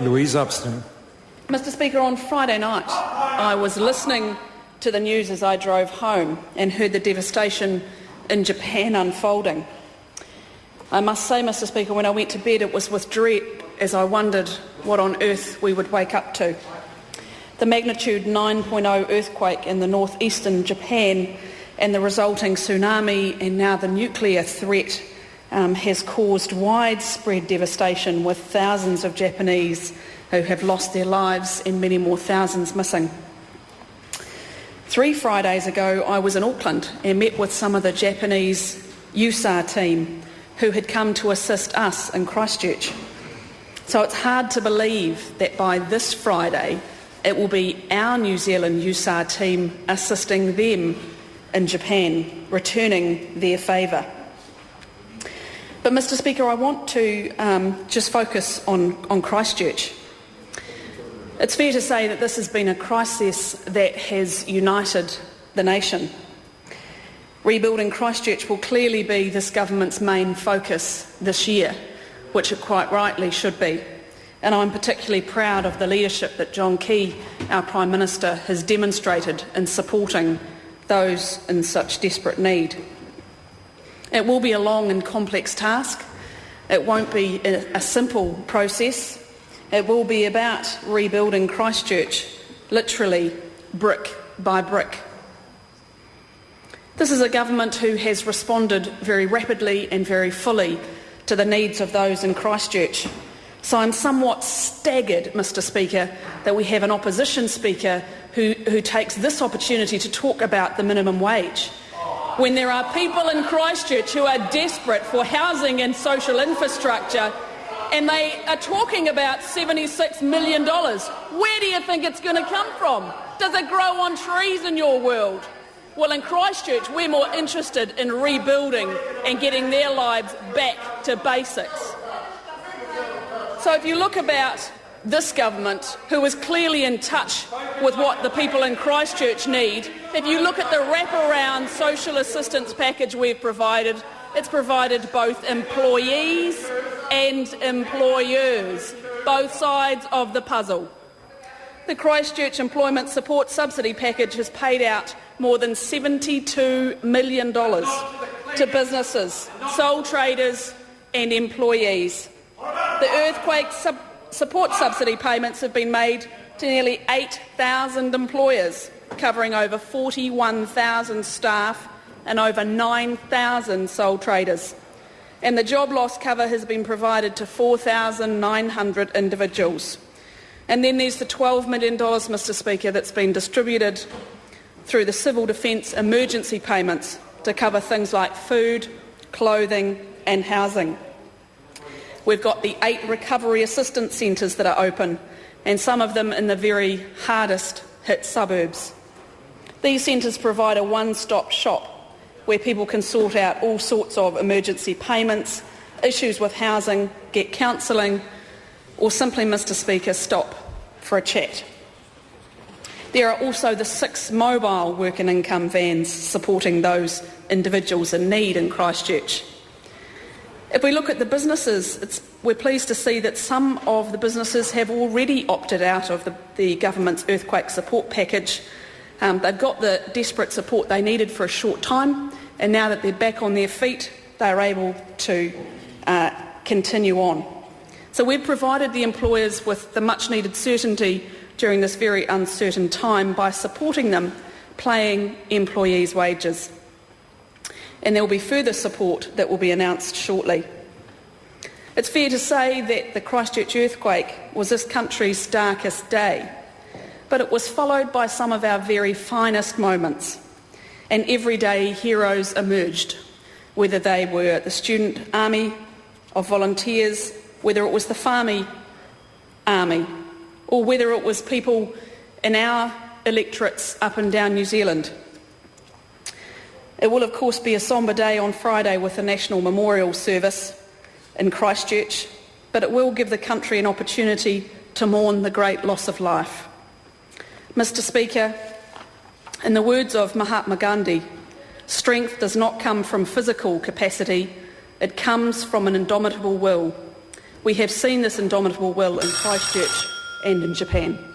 Louise Upston. Mr Speaker, on Friday night I was listening to the news as I drove home and heard the devastation in Japan unfolding. I must say, Mr Speaker, when I went to bed it was with dread as I wondered what on earth we would wake up to. The magnitude 9.0 earthquake in the northeastern Japan and the resulting tsunami and now the nuclear threat has caused widespread devastation, with thousands of Japanese who have lost their lives and many more thousands missing. 3 Fridays ago I was in Auckland and met with some of the Japanese USAR team who had come to assist us in Christchurch. So it's hard to believe that by this Friday it will be our New Zealand USAR team assisting them in Japan, returning their favour. But Mr Speaker, I want to just focus on Christchurch. It's fair to say that this has been a crisis that has united the nation. Rebuilding Christchurch will clearly be this government's main focus this year, which it quite rightly should be. And I'm particularly proud of the leadership that John Key, our Prime Minister, has demonstrated in supporting those in such desperate need. It will be a long and complex task. It won't be a simple process. It will be about rebuilding Christchurch, literally brick by brick. This is a government who has responded very rapidly and very fully to the needs of those in Christchurch. So I'm somewhat staggered, Mr Speaker, that we have an opposition speaker who takes this opportunity to talk about the minimum wage, when there are people in Christchurch who are desperate for housing and social infrastructure, and they are talking about $76 million. Where do you think it's going to come from? Does it grow on trees in your world? Well, in Christchurch, we're more interested in rebuilding and getting their lives back to basics. So if you look about this government, who is clearly in touch with what the people in Christchurch need, if you look at the wraparound social assistance package we've provided, it's provided both employees and employers, both sides of the puzzle. The Christchurch Employment Support Subsidy Package has paid out more than $72 million to businesses, sole traders and employees. The earthquake support subsidy payments have been made to nearly 8,000 employers, covering over 41,000 staff and over 9,000 sole traders. And the job loss cover has been provided to 4,900 individuals. And then there's the $12 million, Mr Speaker, that's been distributed through the Civil Defence emergency payments to cover things like food, clothing and housing. We've got the 8 recovery assistance centres that are open, and some of them in the very hardest hit suburbs. These centres provide a one-stop shop where people can sort out all sorts of emergency payments, issues with housing, get counselling, or simply, Mr Speaker, stop for a chat. There are also the 6 mobile work and income vans supporting those individuals in need in Christchurch. If we look at the businesses, we're pleased to see that some of the businesses have already opted out of the government's earthquake support package. They've got the desperate support they needed for a short time, and now that they're back on their feet, they're able to continue on. So we've provided the employers with the much-needed certainty during this very uncertain time by supporting them paying employees' wages. And there will be further support that will be announced shortly. It's fair to say that the Christchurch earthquake was this country's darkest day, but it was followed by some of our very finest moments, and everyday heroes emerged, whether they were the student army of volunteers, whether it was the farming army, or whether it was people in our electorates up and down New Zealand. It will of course be a sombre day on Friday with a national memorial service in Christchurch, but it will give the country an opportunity to mourn the great loss of life. Mr Speaker, in the words of Mahatma Gandhi, strength does not come from physical capacity, it comes from an indomitable will. We have seen this indomitable will in Christchurch and in Japan.